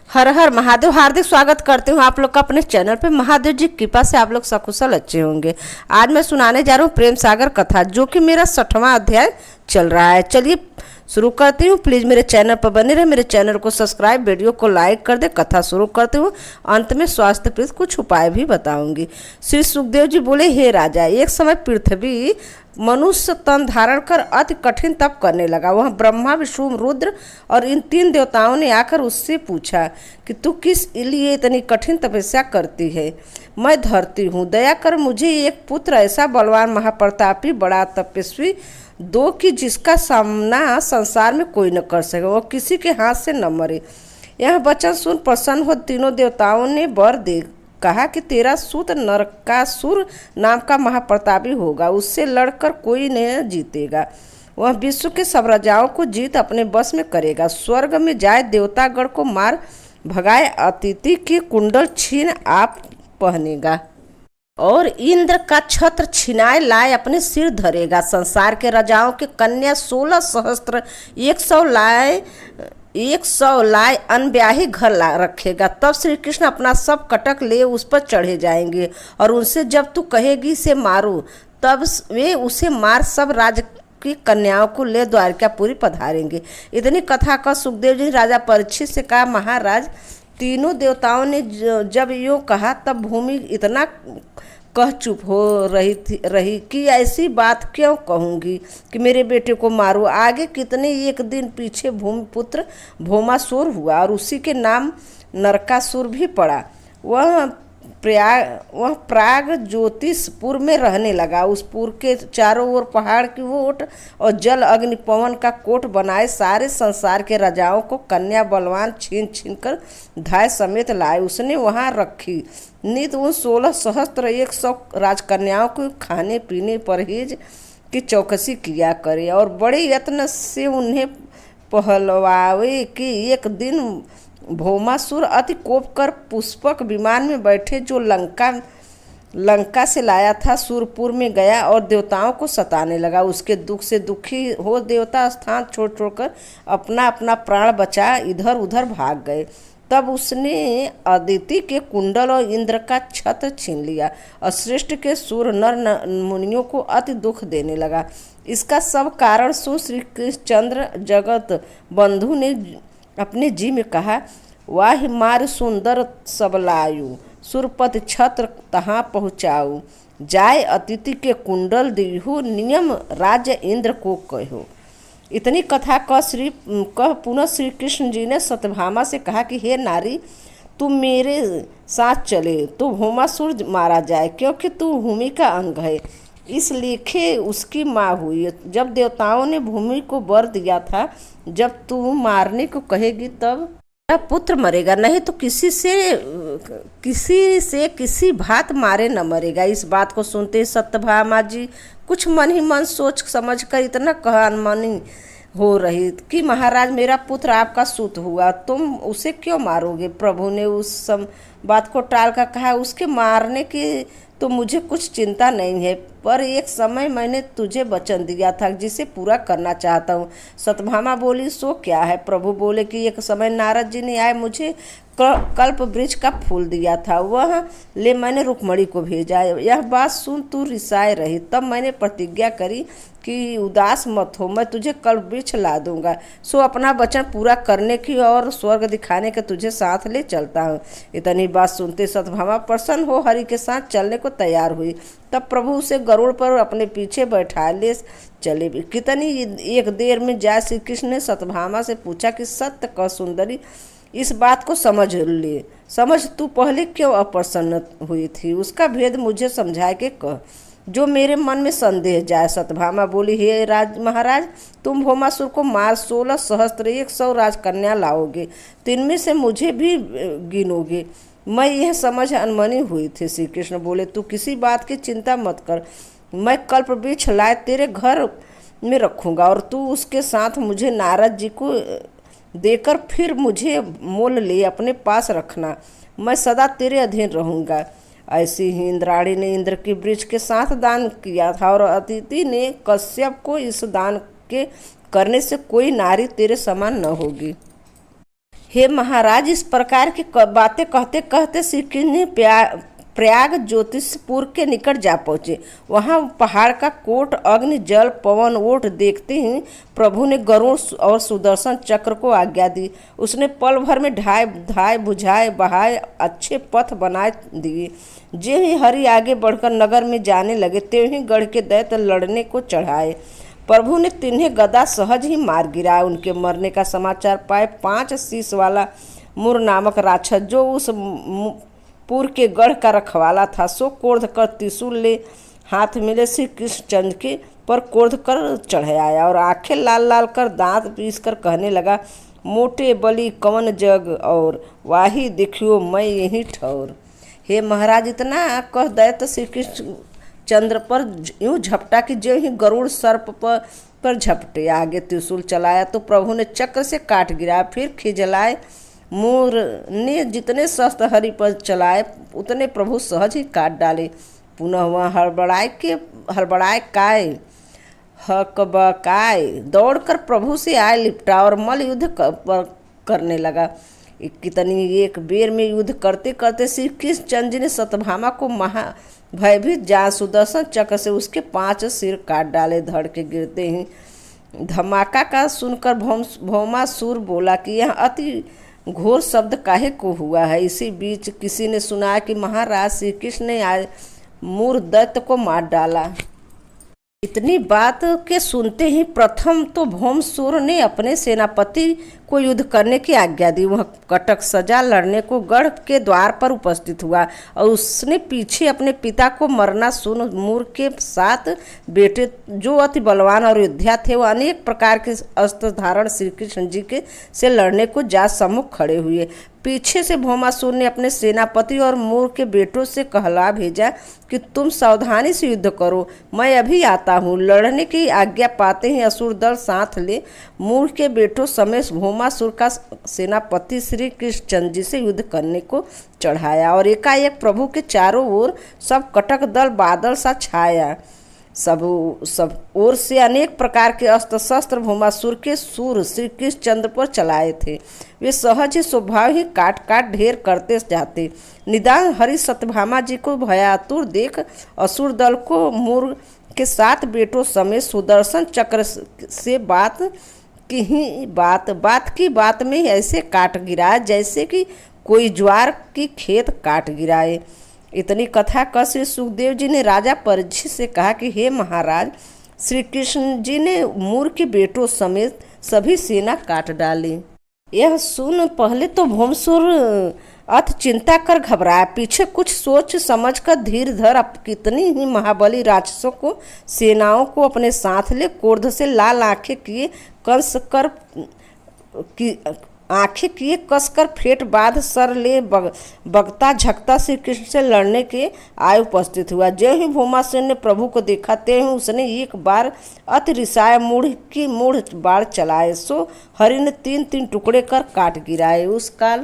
हर हर महादेव। हार्दिक स्वागत करती हूँ आप लोग का अपने चैनल पे। महादेव जी की कृपा से आप लोग सकुशल अच्छे होंगे। आज मैं सुनाने जा रहा हूँ प्रेम सागर कथा, जो कि मेरा 6वां अध्याय चल रहा है। चलिए शुरू करती हूँ। प्लीज़ मेरे चैनल पर बने रहे, मेरे चैनल को सब्सक्राइब, वीडियो को लाइक कर दे। कथा शुरू करती हूँ। अंत में स्वास्थ्य प्रीत कुछ उपाय भी बताऊंगी। श्री सुखदेव जी बोले, हे राजा, एक समय पृथ्वी मनुष्य तन धारण कर अति कठिन तप करने लगा। वह ब्रह्मा, विष्णु, रुद्र और इन 3 देवताओं ने आकर उससे पूछा कि तू किस लिए इतनी कठिन तपस्या करती है। मैं धरती हूँ, दया कर मुझे एक पुत्र ऐसा बलवान, महाप्रतापी, बड़ा तपस्वी दो कि जिसका सामना संसार में कोई न कर सके, वो किसी के हाथ से न मरे। यह वचन सुन प्रसन्न हो तीनों देवताओं ने वर दे कहा कि तेरा सूत नरकासुर नाम का महाप्रतापी होगा, उससे लड़कर कोई नहीं जीतेगा। वह विश्व के सब राजाओं को जीत अपने बस में करेगा। स्वर्ग में जाए देवतागण को मार भगाए, अतिथि की कुंडल छीन आप पहनेगा और इंद्र का छत्र छिनाए लाए अपने सिर धरेगा। संसार के राजाओं के कन्या 16 सहस्त्र 100 लाए अनब्याही घर ला रखेगा। तब श्री कृष्ण अपना सब कटक ले उस पर चढ़े जाएंगे और उनसे जब तू कहेगी इसे मारो, तब वे उसे मार सब राज की कन्याओं को ले द्वारकापुरी पधारेंगे। इतनी कथा का सुखदेव जी राजा परीक्षित से कहा, महाराज, तीनों देवताओं ने जब यूँ कहा तब भूमि इतना कह चुप हो रही कि ऐसी बात क्यों कहूँगी कि मेरे बेटे को मारो। आगे कितने एक दिन पीछे भूमिपुत्र भौमासुर हुआ और उसी के नाम नरकासुर भी पड़ा। वह प्राग ज्योतिषपुर में रहने लगा। उस पुर के चारों ओर पहाड़ की ओट और जल अग्नि पवन का कोट बनाए सारे संसार के राजाओं को कन्या बलवान छीन छीन कर धाय समेत लाए। उसने वहां रखी। नित उन 16 सहस्त्र 100 राजकन्याओं को खाने पीने परहेज की चौकसी किया करे और बड़े यत्न से उन्हें पहलवावे कि एक दिन भौमासुर अति कोप कर पुष्पक विमान में बैठे जो लंका से लाया था सुरपुर में गया और देवताओं को सताने लगा। उसके दुख से दुखी हो देवता स्थान छोड़ छोड़कर अपना अपना प्राण बचा इधर उधर भाग गए। तब उसने अदिति के कुंडल और इंद्र का छत्र छीन लिया और श्रेष्ठ के सूर नर मुनियों को अति दुख देने लगा। इसका सब कारण श्री कृष्णचंद्र जगत बंधु ने अपने जी में कहा, वाह मार सुंदर सबलायु, सुरपति छत्र तहाँ पहुँचाऊ, जाय अतिथि के कुंडल दिहु, नियम राज्य इंद्र को कहो। इतनी कथा कह पुनः श्री कृष्ण जी ने सत्यभामा से कहा कि हे नारी, तू मेरे साथ चले तो भौमासुर मारा जाए, क्योंकि तू भूमि का अंग है। इस लेखे उसकी माँ हुई। जब देवताओं ने भूमि को वर दिया था, जब तू मारने को कहेगी तब तेरा पुत्र मरेगा, नहीं तो किसी भांत मारे न मरेगा। इस बात को सुनते सत्यभामा जी कुछ मन ही मन सोच समझ कर इतना अनमनी हो रही कि महाराज, मेरा पुत्र आपका सूत हुआ, तुम उसे क्यों मारोगे। प्रभु ने उस बात को टाल कर कहा, उसके मारने की तो मुझे कुछ चिंता नहीं है, पर एक समय मैंने तुझे वचन दिया था जिसे पूरा करना चाहता हूँ। सत्यभामा बोली, सो क्या है। प्रभु बोले कि एक समय नारद जी ने आए मुझे कल्प वृक्ष का फूल दिया था, वह ले मैंने रुक्मणी को भेजा। यह बात सुन तू रिसाए रही। तब मैंने प्रतिज्ञा करी कि उदास मत हो, मैं तुझे कल्प वृक्ष ला दूंगा। सो अपना वचन पूरा करने की और स्वर्ग दिखाने के तुझे साथ ले चलता हूँ। इतनी बात सुनते सत्यभामा प्रसन्न हो हरि के साथ चलने को तैयार हुई। तब प्रभु उसे गरुड़ पर अपने पीछे बैठा ले चले भी। कितनी एक देर में जाए श्री कृष्ण ने सत्यभामा से पूछा कि सत्य कह सुंदरी, इस बात को समझ तू पहले क्यों अप्रसन्न हुई थी, उसका भेद मुझे समझा के कह, जो मेरे मन में संदेह जाए। सत्यभामा बोली, हे महाराज, तुम भौमासुर को मार 16 सहस्त्र 100 राजकन्या लाओगे, तो इनमें से मुझे भी गिनोगे। मैं यह समझ अनमनी हुई थी। श्री कृष्ण बोले, तू किसी बात की चिंता मत कर, मैं कल्प वृक्ष लाए तेरे घर में रखूँगा और तू उसके साथ मुझे नारद जी को देकर फिर मुझे मोल ले अपने पास रखना, मैं सदा तेरे अधीन रहूँगा। ऐसी ही इंद्राणी ने इंद्र की वृक्ष के साथ दान किया था और अदिति ने कश्यप को इस दान के करने से कोई नारी तेरे समान न होगी। हे महाराज, इस प्रकार की बातें कहते कहते श्री कृष्ण ने प्रयाग ज्योतिषपुर के निकट जा पहुँचे। वहाँ पहाड़ का कोट, अग्नि, जल, पवन, ओट देखते ही प्रभु ने गरुड़ और सुदर्शन चक्र को आज्ञा दी। उसने पल भर में ढाए धाए बुझाए बहाए अच्छे पथ बनाए दिए। जे ही हरि आगे बढ़कर नगर में जाने लगे, त्यों ही गढ़ के दैत्य लड़ने को चढ़ाए। प्रभु ने तिन्हें गदा सहज ही मार गिराया। उनके मरने का समाचार पाए 5 शीश वाला मुर नामक राक्षस, जो उस पुर के गढ़ का रखवाला था, सो क्रोध कर त्रिशूल ले हाथ मिले श्री कृष्णचंद्र के पर क्रोध कर चढ़ आया और आंखें लाल लाल कर दांत पीस कर कहने लगा, मोटे बलि कवन जग और वाही देखियो मैं यहीं ठौर। हे महाराज, इतना कह दैत्य श्री कृष्ण चंद्र पर यूं झपटा कि जो ही गरुड़ सर्प पर झपटे। आगे त्रिशूल चलाया तो प्रभु ने चक्र से काट गिराया। फिर खिजलाए मोर ने जितने शस्त्र हरि पर चलाए, उतने प्रभु सहज ही काट डाले। पुनः वह हड़बड़ाए काय हकबकाए दौड़कर प्रभु से आए लिपटा और मल युद्ध करने लगा। कितनी एक बेर में युद्ध करते करते श्री कृष्णचंद्र जी ने सत्यभामा को भयभीत जान सुदर्शन चक्र से उसके 5 सिर काट डाले। धड़ के गिरते ही धमाका का सुनकर भौमासुर बोला कि यह अति घोर शब्द काहे को हुआ है। इसी बीच किसी ने सुना कि महाराज श्री कृष्ण ने आज मूर दैत्य को मार डाला। इतनी बात के सुनते ही प्रथम तो भौमसुर ने अपने सेनापति को युद्ध करने की आज्ञा दी। वह कटक सजा लड़ने को गढ़ के द्वार पर उपस्थित हुआ और उसने पीछे अपने पिता को मरना सुन मूर के 7 बेटे, जो अति बलवान और योद्धा थे, वह अनेक प्रकार के अस्त्र धारण श्री कृष्ण जी के से लड़ने को जा सम्मुख खड़े हुए। पीछे से भौमासुर ने अपने सेनापति और मूर के बेटों से कहला भेजा कि तुम सावधानी से युद्ध करो, मैं अभी आता हूँ। लड़ने की आज्ञा पाते ही असुर दल साथ ले मूर के बेटों समेत भौमासुर का सेनापति श्री कृष्णचंद्र जी से युद्ध करने को चढ़ाया और एकाएक प्रभु के चारों ओर सब कटक दल बादल सा छाया। सब ओर से अनेक प्रकार के अस्त्र शस्त्र भौमासुर के सूर श्री कृष्णचंद्र पर चलाए थे। वे सहज ही स्वभाव ही काट काट ढेर करते जाते। निदान हरि सत्यभामा जी को भयातुर देख असुर दल को मूर के 7 बेटों समेत सुदर्शन चक्र से बात की बात में ऐसे काट गिराया जैसे कि कोई ज्वार की खेत काट गिराए। इतनी कथा कह श्री सुखदेव जी ने राजा परीक्षित से कहा कि हे महाराज, श्री कृष्ण जी ने मूर के बेटों समेत सभी सेना काट डाली। यह सुन पहले तो भौमसुर अत चिंता कर घबराया, पीछे कुछ सोच समझ कर धीर धर अब कितनी ही महाबली राक्षसों को सेनाओं को अपने साथ ले क्रोध से लाल आंखें किए कसकर फेंट बांध सर ले बगता झकता श्री कृष्ण से लड़ने के आय उपस्थित हुआ। जो ही भौमासुर ने प्रभु को देखा, ते ही उसने एक बार अति रिसाए मूढ़ बाढ़ चलाए, सो हरि ने 3 टुकड़े कर काट गिराए। उस काल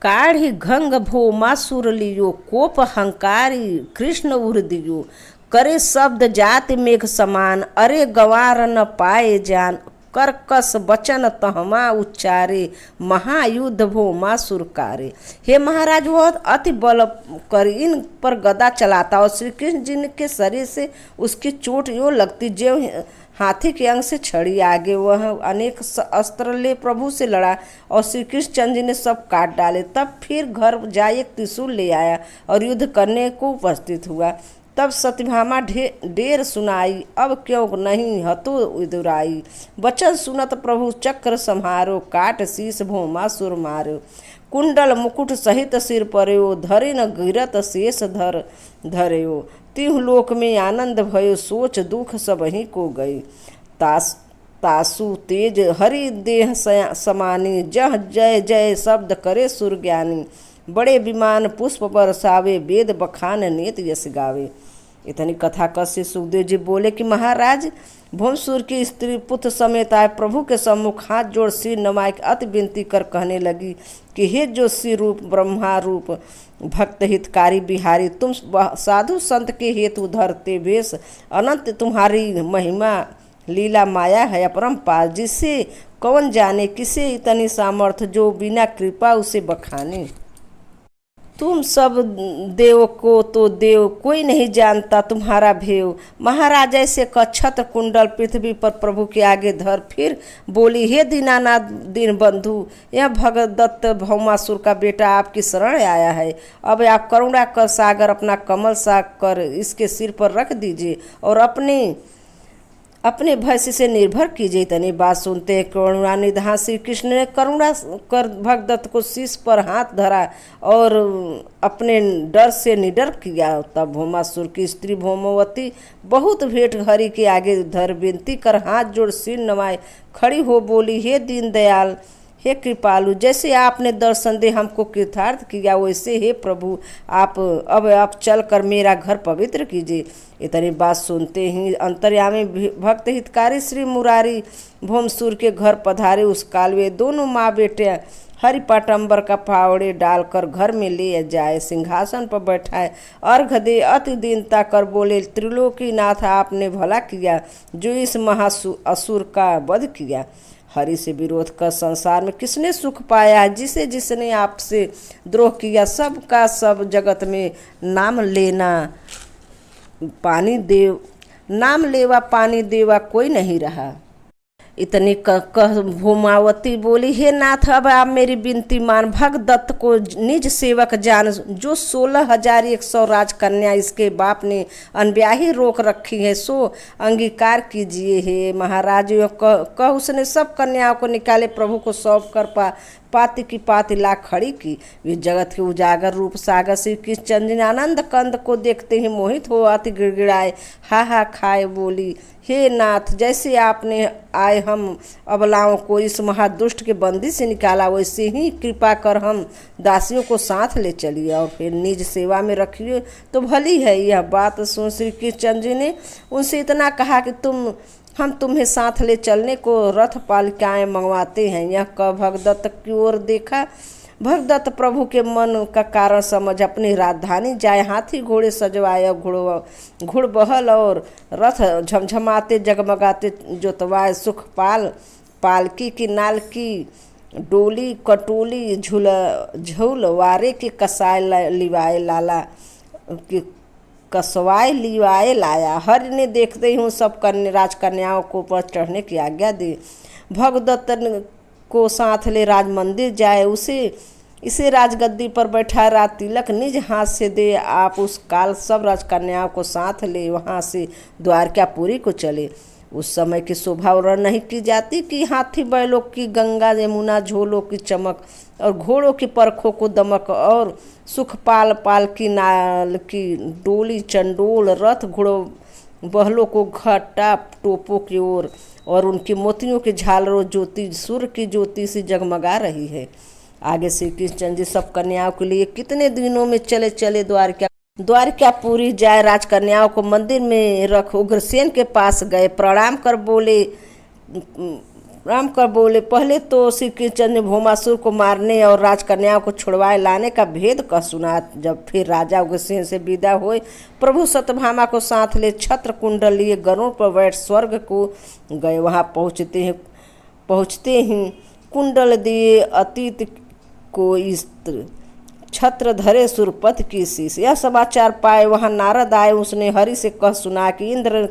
काढ़ी घंग भौमासुर लियो, कोप हंकारी कृष्ण उर दियो, करे शब्द जाति मेघ समान, अरे गंवार न पाए जान, करकस बचन तहमा उच्चारे, महायुद्ध भौमासुर कारे। हे महाराज, वह अति बल कर इन पर गदा चलाता और श्री कृष्ण जी के शरीर से उसकी चोट यो लगती जो हाथी के अंग से छड़ी। आगे वह अनेक अस्त्र ले प्रभु से लड़ा और श्री कृष्णचंद्र जी ने सब काट डाले। तब फिर घर जाए एक त्रिशूल ले आया और युद्ध करने को उपस्थित हुआ। तब सत्यभामा ढेर सुनाई, अब क्यों नहीं हतो इदुराई, वचन सुनत प्रभु चक्र संहारो, काट शीस भौमासुर मारो, कुंडल मुकुट सहित सिर पर्यो, धरे न गिरत शेष धर्यो, तिहु लोक में आनंद भयो, सोच दुख सब ही को गई, तासु तेज हरि देह समानी, जह जय जय शब्द करे सुर ज्ञानी, बड़े विमान पुष्प बरसावे, वेद बखान नेत यश गावे। इतनी कथा कह से सुखदेव जी बोले कि महाराज, भौमसुर की स्त्री पुत्र समेत आए प्रभु के सम्मुख हाथ जोड़ सिर नमाए अति विनती कर कहने लगी कि हे ज्योतिषी रूप ब्रह्मा रूप भक्त हितकारी बिहारी, तुम साधु संत के हेतु धरते वेश, अनंत तुम्हारी महिमा लीला माया है अपरंपार, जिससे कौन जाने किसे इतनी सामर्थ जो बिना कृपा उसे बखाने। तुम सब देव को तो देव कोई नहीं जानता तुम्हारा भेव। महाराज ऐसे छत्र कुंडल पृथ्वी पर प्रभु के आगे धर फिर बोली, हे दीनानाथ दीन बंधु, यह भगदत्त भौमासुर का बेटा आपकी शरण आया है। अब आप करुणा कर सागर अपना कमल सा कर इसके सिर पर रख दीजिए और अपने भय से निर्भर कीजिए। इतनी बात सुनते हैं करुणा निधान श्री कृष्ण ने करुणा कर भगदत्त को शीश पर हाथ धरा और अपने डर से निडर किया। तब भौमासुर की स्त्री भौमवती बहुत भेंट हरि के आगे धर विनती कर हाथ जोड़ सिर नवाए खड़ी हो बोली, हे दीन दयाल, हे कृपालु, जैसे आपने दर्शन दे हमको कृतार्थ किया वैसे हे प्रभु आप चल कर मेरा घर पवित्र कीजिए। इतनी बात सुनते ही अंतर्यामी भक्त हितकारी श्री मुरारी भौमसुर के घर पधारे। उस काल वे दोनों माँ बेटे हरि पटम्बर का फावड़े डालकर घर में ले जाए, सिंहासन पर बैठाए, अर्घ दे, अति दीनता कर बोले, त्रिलोकीनाथ आपने भला किया जो इस असुर का वध किया। हरि से विरोध कर संसार में किसने सुख पाया है। जिसे जिसने आपसे द्रोह किया सब का सब जगत में नाम लेवा पानी देवा कोई नहीं रहा। इतनी कह भौमावती बोली, हे नाथ अब आप मेरी विनती मान, भगदत्त को निज सेवक जान, जो 16,100 राजकन्या इसके बाप ने अनब्याही रोक रखी है सो अंगीकार कीजिए। हे महाराज कह उसने सब कन्याओं को निकाले प्रभु को सौंप कर पाति की पाति ला खड़ी की। वे जगत के उजागर रूप सागर श्री कृष्ण चंद्र आनंद कंद को देखते ही मोहित हो अति गिड़गिड़ाए हा खाए बोली, हे नाथ जैसे आपने आए हम अबलाओं को इस महादुष्ट के बंदी से निकाला वैसे ही कृपा कर हम दासियों को साथ ले चलिए और फिर निज सेवा में रखिए तो भली है। यह बात सुन श्री कृष्ण जी ने उनसे इतना कहा कि हम तुम्हें साथ ले चलने को रथ पालिकाएं मंगवाते हैं। यह कह भगदत्त की ओर देखा। भगदत्त प्रभु के मन का कारण समझ अपनी राजधानी जाए, हाथी घोड़े सजवाए, घुड़ बहल और रथ झमझमाते जगमगाते जोतवाए, सुखपाल पालकी की नाल की डोली कटोली झूल वारे के कसाय लिवाए लाला के कसवाए लिवाए लाया। हरि ने देखते ही सब राजकन्याओं को पर चढ़ने की आज्ञा दी। भगदत्त को साथ ले राज मंदिर जाए, इसे राजगद्दी पर बैठा राज तिलक निज हाथ से दे। आप उस काल सब राजकन्याओं को साथ ले वहाँ से द्वारकापुरी को चले। उस समय की शोभा वर्णन नहीं की जाती कि हाथी बैलों की गंगा यमुना झोलों की चमक और घोड़ों की परखों को दमक और सुखपाल पाल की नाल की डोली चंडोल रथ घोड़ों बहलों को घटा टोपों की ओर और उनकी मोतियों की झालरों ज्योति सूर्य की ज्योति से जगमगा रही है। आगे श्री कृष्ण जी सब कन्याओं के लिए कितने दिनों में चले द्वारकापुरी जाए। राजकन्याओं को मंदिर में रख उग्रसेन के पास गए। प्रणाम कर बोले पहले तो श्री कृष्ण ने भौमासुर को मारने और राजकन्याओं को छुड़वाए लाने का भेद कह सुना। जब फिर राजा उग्रसेन से विदा हुए प्रभु सत्यभामा को साथ ले छत्र कुंडल लिए गरुड़ पर बैठ स्वर्ग को गए। वहाँ पहुँचते ही कुंडल दिए अतीत को स्त्र छत्र धरे सुरपथ की शीश। यह समाचार पाए वहाँ नारद आए। उसने हरि से कह सुना कि इंद्र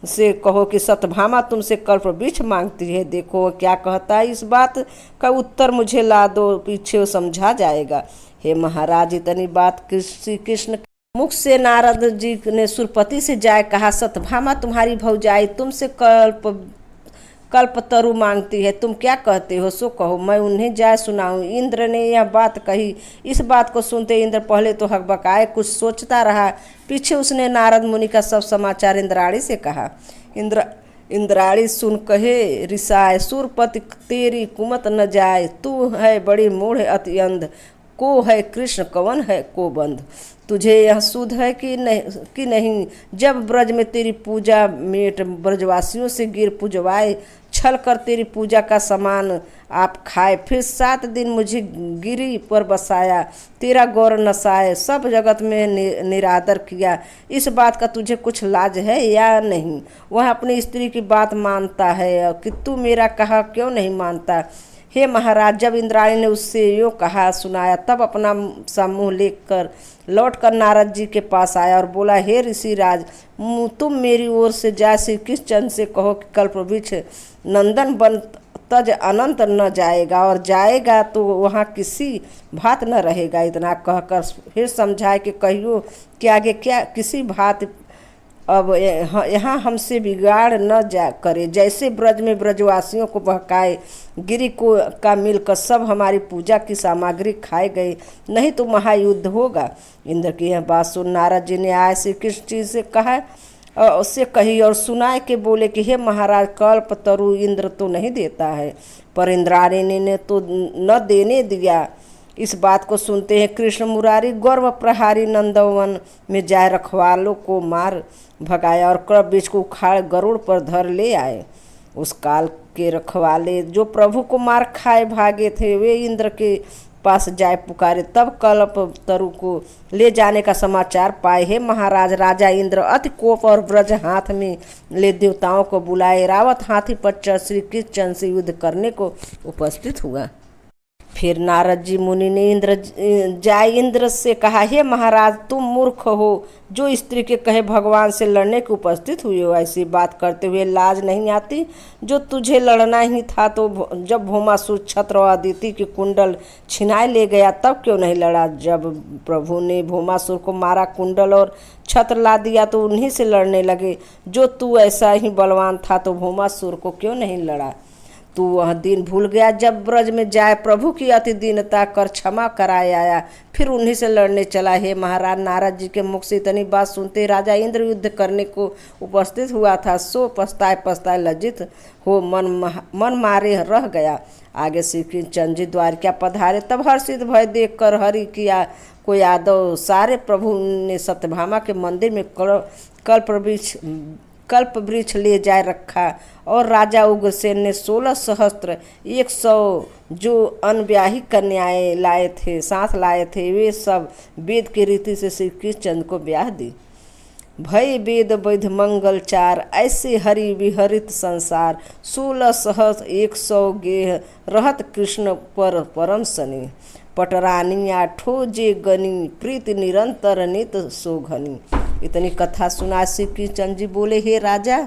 से कहो कि सत्यभामा तुमसे कल्प वृक्ष मांगती है, देखो क्या कहता है। इस बात का उत्तर मुझे ला दो, पीछे समझा जाएगा। हे महाराज इतनी बात श्री कृष्ण मुख से नारद जी ने सुरपति से जाए कहा, सत्यभामा तुम्हारी भौजाई तुमसे कल्पतरु मांगती है, तुम क्या कहते हो सो कहो, मैं उन्हें जाए सुनाऊं। इंद्र ने यह बात कही। इस बात को सुनते इंद्र पहले तो हकबकाए, कुछ सोचता रहा। पीछे उसने नारद मुनि का सब समाचार इंद्राणी से कहा। इंद्राणी सुन कहे, रिसाए सुरपति तेरी कुमत न जाए, तू है बड़ी मूढ़ अति अंध, को है कृष्ण कवन है को बंध। तुझे यह सुध है कि नहीं, जब ब्रज में तेरी पूजा मेट ब्रजवासियों से गिर पुजवाए छल कर तेरी पूजा का सामान आप खाए। फिर 7 दिन मुझे गिरी पर बसाया, तेरा गौर नसाए, सब जगत में निरादर किया। इस बात का तुझे कुछ लाज है या नहीं? वह अपनी स्त्री की बात मानता है कि तू मेरा कहा क्यों नहीं मानता? हे महाराज, जब इंद्राणी ने उससे यूँ कहा सुनाया, तब अपना सा मुँह लेकर लौटकर नारद जी के पास आया और बोला, हे ऋषिराज, तुम मेरी ओर से जा श्री कृष्ण से कहो कि कल्पवृक्ष नंदन बन तज अनंत न जाएगा, और जाएगा तो वहाँ किसी भात न रहेगा। इतना कहकर फिर समझाए कि कहियो कि आगे क्या किसी भात अब यहाँ हमसे बिगाड़ न जा करे। जैसे ब्रज में ब्रजवासियों को बहकाए, गिरी को का मिलकर सब हमारी पूजा की सामग्री खाए गए, नहीं तो महायुद्ध होगा। इंद्र की यह बात सुन नारद जी ने आए श्री कृष्ण जी से कहा उससे कही और सुनाए के बोले कि हे महाराज, कल्प तरु इंद्र तो नहीं देता है, पर इंद्राणी ने तो न देने दिया। इस बात को सुनते हैं कृष्ण मुरारी गौरव प्रहारी नंदवन में जाए रखवालों को मार भगाया और कल्प वृक्ष को उखाड़ गरुड़ पर धर ले आए। उस काल के रखवाले जो प्रभु को मार खाए भागे थे, वे इंद्र के पास जाए पुकारे, तब कल्प तरु को ले जाने का समाचार पाए। हे महाराज, राजा इंद्र अति कोप और ब्रज हाथ में ले देवताओं को बुलाए, रावत हाथी पर चढ़ श्री कृष्ण से युद्ध करने को उपस्थित हुआ। फिर नारद जी मुनि ने इंद्र से कहा, हे महाराज, तुम मूर्ख हो जो स्त्री के कहे भगवान से लड़ने के उपस्थित हुए हो। ऐसी बात करते हुए लाज नहीं आती? जो तुझे लड़ना ही था तो जब भौमासुर छत्र और अदिति की कुंडल छिनाए ले गया तब क्यों नहीं लड़ा? जब प्रभु ने भौमासुर को मारा, कुंडल और छत्र ला दिया तो उन्हीं से लड़ने लगे। जो तू ऐसा ही बलवान था तो भौमासुर को क्यों नहीं लड़ा? तू वह दिन भूल गया जब ब्रज में जाए प्रभु की अति दीनता कर क्षमा कराए आया, फिर उन्हीं से लड़ने चला। हे महाराज, नारद जी के मुख से इतनी बात सुनते राजा इंद्र युद्ध करने को उपस्थित हुआ था, सो पछताए पछताए लज्जित हो मन मारे रह गया। आगे श्री कृष्ण जी द्वारिका पधारे, तब हर्षित भय देख कर हरि किया को यादव सारे प्रभु ने सत्यभामा के मंदिर में कल्प वृक्ष ले जाए रखा, और राजा उग्रसेन ने 16 सहस्त्र 100 जो अनब्याही कन्याएं साथ लाए थे, वे सब वेद की रीति से श्री कृष्ण को ब्याह दी। भय वेद वैध मंगल चार, ऐसे हरि विहरित संसार, 16 सहस्त्र 100 गेह रहत कृष्ण पर परम सनी, पटरानी आठो जे गनी, प्रीत निरंतर नित सोघनी। इतनी कथा सुना श्री कृष्ण जी बोले, हे राजा,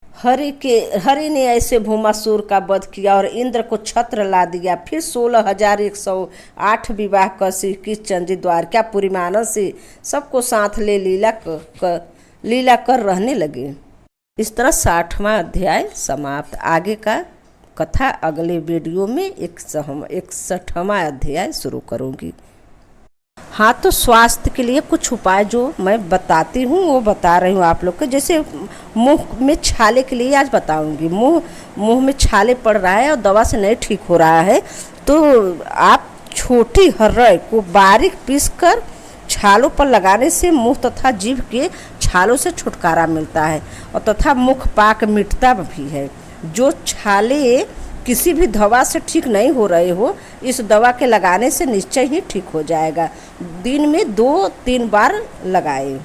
हरि ने ऐसे भौमासुर का वध किया और इंद्र को छत्र ला दिया। फिर 16,108 विवाह कर श्री कृष्ण जी द्वारकापुरी में आनंद से सबको साथ ले लीला कर रहने लगे। इस तरह 60वां अध्याय समाप्त। आगे का कथा अगले वीडियो में 61वां अध्याय शुरू करूँगी। हाँ, तो स्वास्थ्य के लिए कुछ उपाय जो मैं बताती हूँ वो बता रही हूँ आप लोग को। जैसे मुंह में छाले के लिए आज बताऊँगी। मुंह में छाले पड़ रहा है और दवा से नहीं ठीक हो रहा है, तो आप छोटी हर्रय को बारीक पीसकर छालों पर लगाने से मुंह तथा जीभ के छालों से छुटकारा मिलता है और तथा मुख पाक मिटता भी है। जो छाले किसी भी दवा से ठीक नहीं हो रहे हो, इस दवा के लगाने से निश्चय ही ठीक हो जाएगा। दिन में 2-3 बार लगाएं।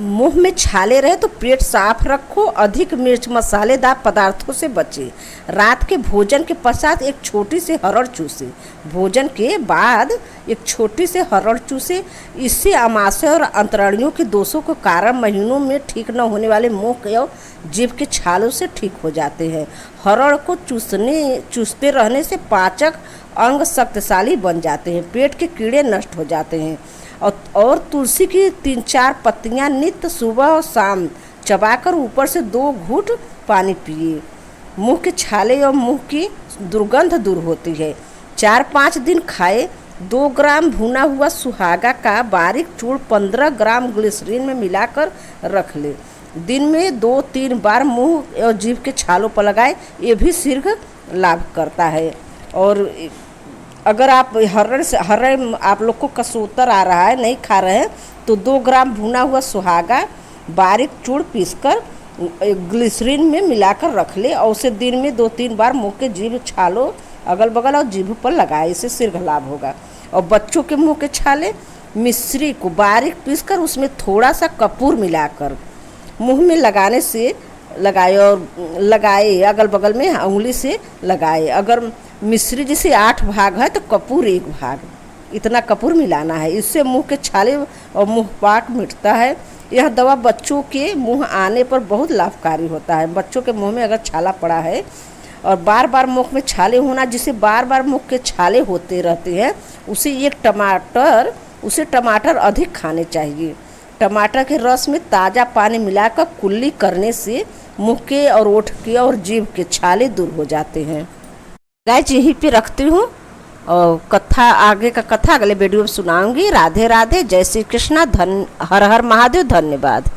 मुंह में छाले रहे तो पेट साफ रखो, अधिक मिर्च मसालेदार पदार्थों से बचे। रात के भोजन के पश्चात एक छोटी सी हरड़ चूसे। भोजन के बाद एक छोटी से हरड़ चूसे। इससे आमाशय और अंतरणियों के दोषों के कारण महीनों में ठीक न होने वाले मुंह और जीभ के छालों से ठीक हो जाते हैं। हरड़ को चूसते रहने से पाचक अंग शक्तिशाली बन जाते हैं, पेट के कीड़े नष्ट हो जाते हैं। और तुलसी की 3-4 पत्तियां नित्य सुबह और शाम चबाकर ऊपर से 2 घूंट पानी पिए। मुंह के छाले और मुंह की दुर्गंध दूर होती है। 4-5 दिन खाए। 2 ग्राम भुना हुआ सुहागा का बारीक चूर्ण 15 ग्राम ग्लिसरीन में मिलाकर रख ले। दिन में 2-3 बार मुंह और जीभ के छालों पर लगाए, ये भी शीघ्र लाभ करता है। और अगर आप हर्रे आप लोग को कसोतर आ रहा है, नहीं खा रहे हैं, तो 2 ग्राम भुना हुआ सुहागा बारीक चूर्ण पीसकर ग्लिसरीन में मिलाकर रख ले और उसे दिन में 2-3 बार मुंह के जीभ छालो अगल बगल और जीभ पर लगाए, इससे सिर लाभ होगा। और बच्चों के मुंह के छाले मिश्री को बारीक पीसकर उसमें थोड़ा सा कपूर मिलाकर मुंह में लगाने से लगाए अगल बगल में उंगली से लगाए। अगर मिश्री जैसे 8 भाग है तो कपूर 1 भाग, इतना कपूर मिलाना है। इससे मुंह के छाले और मुंह पाक मिटता है। यह दवा बच्चों के मुंह आने पर बहुत लाभकारी होता है। बच्चों के मुंह में अगर छाला पड़ा है और बार बार मुख में छाले होना, जिसे बार बार मुख के छाले होते रहते हैं, उसे टमाटर अधिक खाने चाहिए। टमाटर के रस में ताज़ा पानी मिलाकर कुल्ली करने से मुंह के और ओठ के और जीभ के छाले दूर हो जाते हैं। गाइस यहीं पे रखती हूँ और आगे का कथा अगले वीडियो में सुनाऊंगी। राधे राधे, जय श्री कृष्णा, हर हर महादेव, धन्यवाद।